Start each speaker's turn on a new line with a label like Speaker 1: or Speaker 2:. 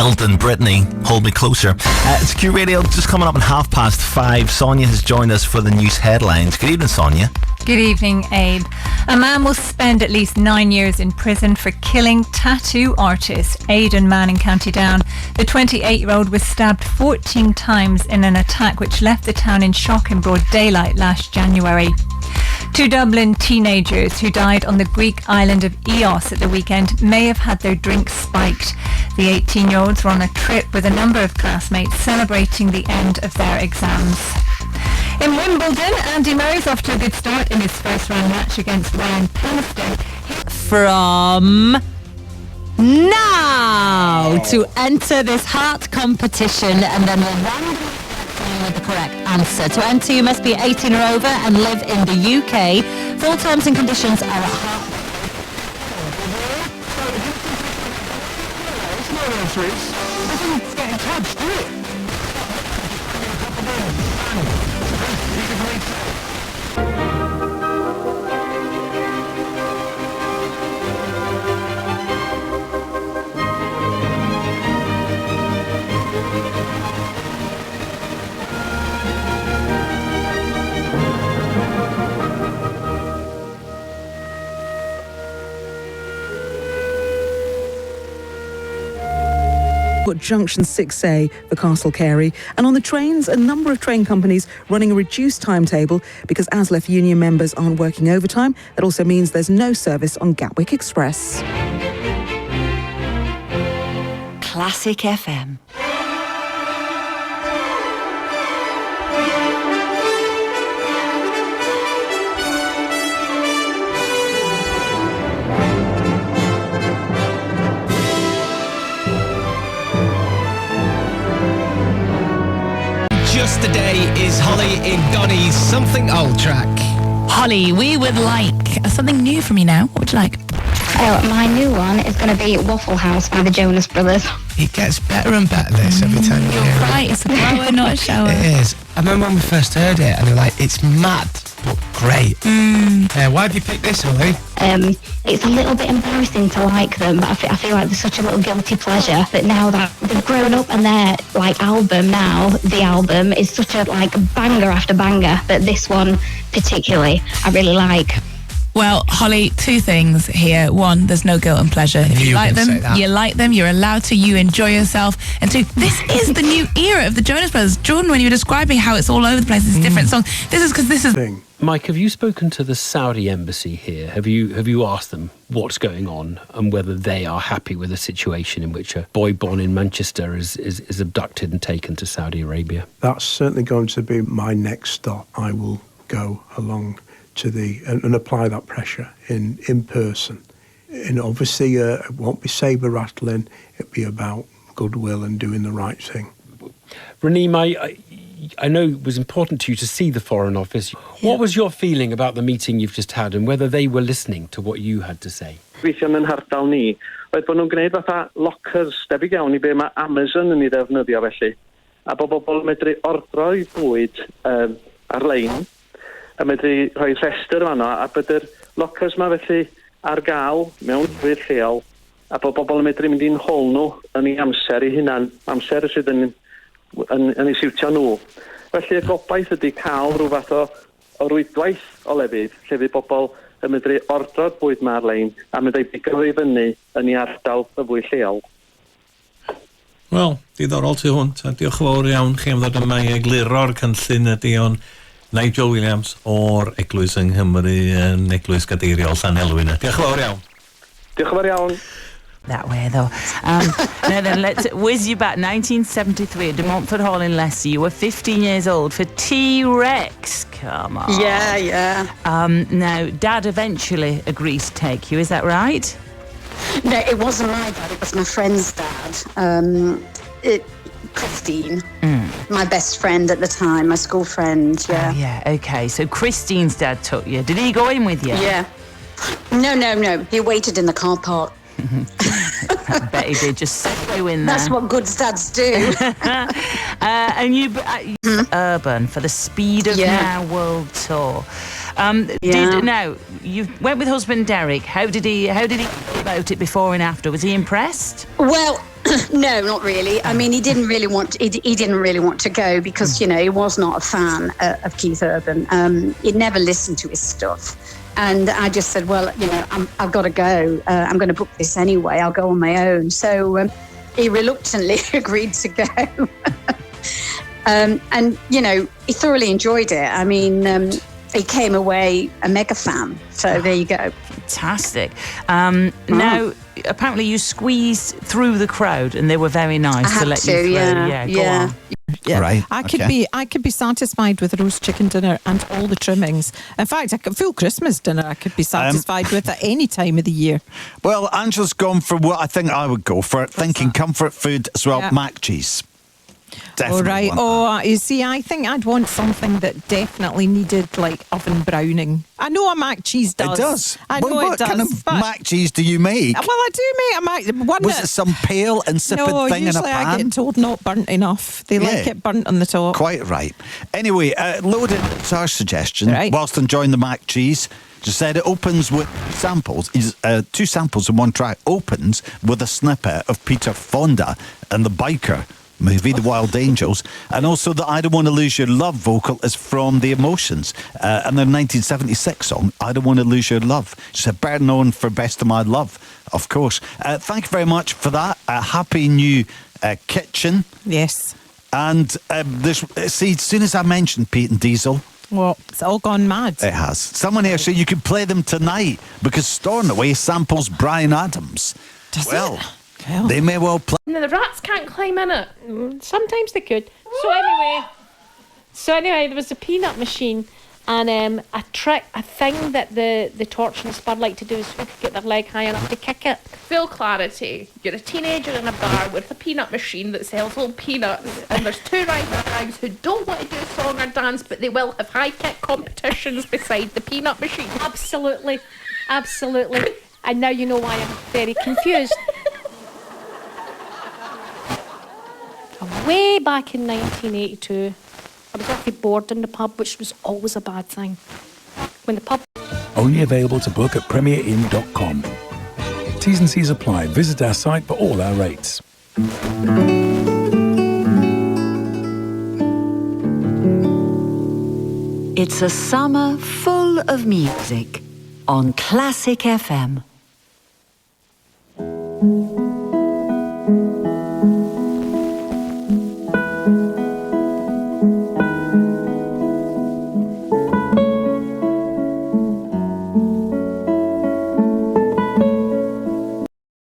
Speaker 1: Elton, Brittany, Hold Me Closer. It's Q Radio, just coming up at 5:30. Sonia has joined us for the news headlines. Good evening, Sonia.
Speaker 2: Good evening, Abe. A man will spend at least 9 years in prison for killing tattoo artist Aidan Mann in County Down. The 28-year-old was stabbed 14 times in an attack which left the town in shock in broad daylight last January. Two Dublin teenagers who died on the Greek island of Ios at the weekend may have had their drinks spiked. The 18-year-olds were on a trip with a number of classmates celebrating the end of their exams. In Wimbledon, Andy Murray's off to a good start in his first round match against Ryan Palmerston.
Speaker 3: From now to enter this heart competition, and then we'll run with the correct answer. To enter, you must be 18 or over and live in the UK. Full terms and conditions are at heart.
Speaker 4: It's getting touched, do it?
Speaker 5: Got Junction 6A for Castle Carey, and on the trains, a number of train companies running a reduced timetable because ASLEF union members aren't working overtime. That also means there's no service on Gatwick Express.
Speaker 6: Classic FM.
Speaker 7: Just today is Holly in Donny's Something Old track.
Speaker 3: Holly, we would like something new from you now. What would you like?
Speaker 8: Oh, my new one is going to be Waffle House by the Jonas Brothers.
Speaker 7: It gets better and better, this, every time you hear it.
Speaker 3: You're right, it's a blower, not a shower.
Speaker 7: It is. I remember when we first heard it, and they were like, it's mad, but great. Why have you picked this, Holly?
Speaker 8: It's a little bit embarrassing to like them, but I feel like there's such a little guilty pleasure that now that they've grown up and their album now, the album is such a banger after banger, but this one particularly I really like.
Speaker 3: Well, Holly, two things here. One, there's no guilt and pleasure. If you like them, you like them, you're allowed to, you enjoy yourself. And two, this is the new era of the Jonas Brothers. Jordan, when you were describing how it's all over the place, it's different songs, this is because this is...
Speaker 9: Mike, have you spoken to the Saudi embassy here? Have you asked them what's going on and whether they are happy with a situation in which a boy born in Manchester is abducted and taken to Saudi Arabia?
Speaker 4: That's certainly going to be my next stop. I will go along to and apply that pressure in person. And obviously it won't be saber rattling, it'll be about goodwill and doing the right thing.
Speaker 9: Raneem, I know it was important to you to see the Foreign Office. Yeah. What was your feeling about the meeting you've just had and whether they were listening to what you had to say?
Speaker 10: Weithio yn hardal ni, oedd bod nhw'n gwneud fatha lockers debyg iawn I be mae Amazon yn ei ddefnyddio felly. A bod bobl medru ordro I bwyd ar-lein, a medru rhoi rhestr fanno, a bod yr lockers ma felly ar gael mewn fydd lleol, a bod bobl yn medru mynd i'n hol nhw yn ei amser I hunan, amser sydd yn ei siwtio nhw. Felly y gobaith ydy cael rhyw fath o rwydwaith o lefydd, lle fydd bobl yn medru ordro'r bwyd ma ar-lein, a medru bigo I fyny yn ei ardal y fwy lleol.
Speaker 11: Wel, diddorol tu hwnt, a diolch yn fawr iawn chi am ddod yma I egluro'r cynllun ydy o'n Nigel Williams o'r Eglwys yng Nghymru yn Eglwys Gadeiriol Llanelwyn. Diolch yn fawr iawn. Diolch yn fawr iawn.
Speaker 12: That way though. Now then, let's whiz you back. 1973 at De Montfort Hall in Leicester. You were 15 years old for T-Rex. Come on.
Speaker 13: Yeah.
Speaker 12: Now, Dad eventually agrees to take you. Is that right?
Speaker 13: No, it wasn't my dad. It was my friend's dad. Christine, my best friend at the time, my school friend. Yeah.
Speaker 12: Oh, yeah. Okay. So Christine's dad took you. Did he go in with you?
Speaker 13: Yeah. No. He waited in the car park.
Speaker 12: I bet he did. Just set you in there.
Speaker 13: That's what good dads do.
Speaker 12: And you Urban for the Speed of Now World Tour. Now you went with husband Derek. How did he feel about it before and after? Was he impressed?
Speaker 13: Well, No, not really. I mean, he didn't really want to go because, you know, he was not a fan of Keith Urban. He'd never listened to his stuff. And I just said, well, you know, I've got to go. I'm going to book this anyway. I'll go on my own. So he reluctantly agreed to go. And, you know, he thoroughly enjoyed it. I mean, he came away a mega fan. So there you go.
Speaker 12: Fantastic. Now, apparently you squeezed through the crowd and they were very nice to let you through. Yeah, go on.
Speaker 14: Yeah.
Speaker 1: Right.
Speaker 14: I could be satisfied with a roast chicken dinner and all the trimmings. In fact, a full Christmas dinner I could be satisfied with at any time of the year.
Speaker 15: Well, Angela's gone for what I think I would go for. Thinking comfort food as well, mac cheese. Definitely.
Speaker 14: All right. You see, I think I'd want something that definitely needed like oven browning. I know a mac cheese does.
Speaker 15: It does.
Speaker 14: I know
Speaker 15: what
Speaker 14: it does.
Speaker 15: Kind of mac cheese do you make?
Speaker 14: Well, I do make a mac.
Speaker 15: Was it some pale, insipid thing in a pan?
Speaker 14: No, usually I get told not burnt enough. They like it burnt on the top.
Speaker 15: Quite right. Anyway, loaded to our suggestion.
Speaker 14: Right.
Speaker 15: Whilst enjoying the mac cheese, just said it opens with samples. Two samples in one track. Opens with a snippet of Peter Fonda and the biker movie, The Wild Angels, and also the I Don't Want to Lose Your Love vocal is from The Emotions, and their 1976 song, I Don't Want to Lose Your Love. She's better known for Best of My Love, of course. Thank you very much for that. Happy new kitchen.
Speaker 14: Yes.
Speaker 15: And see, as soon as I mentioned Pete and Diesel,
Speaker 14: well, it's all gone mad.
Speaker 15: It has. Someone here said you could play them tonight because Stornoway samples Bryan Adams.
Speaker 14: Does it?
Speaker 15: Well, they may well play.
Speaker 16: No, the rats can't climb in it. Sometimes they could. So anyway, there was a peanut machine, and a thing that the Torch and the Spud like to do is who could get their leg high enough to kick it. Full clarity. You're a teenager in a bar with a peanut machine that sells all peanuts, and there's two rival gangs who don't want to do a song or dance, but they will have high kick competitions beside the peanut machine. Absolutely. And now you know why I'm very confused. Way back in 1982, I was actually bored in the pub, which was always a bad thing. When the pub...
Speaker 17: Only available to book at premierinn.com. T's and C's apply. Visit our site for all our rates.
Speaker 6: It's a summer full of music on Classic FM.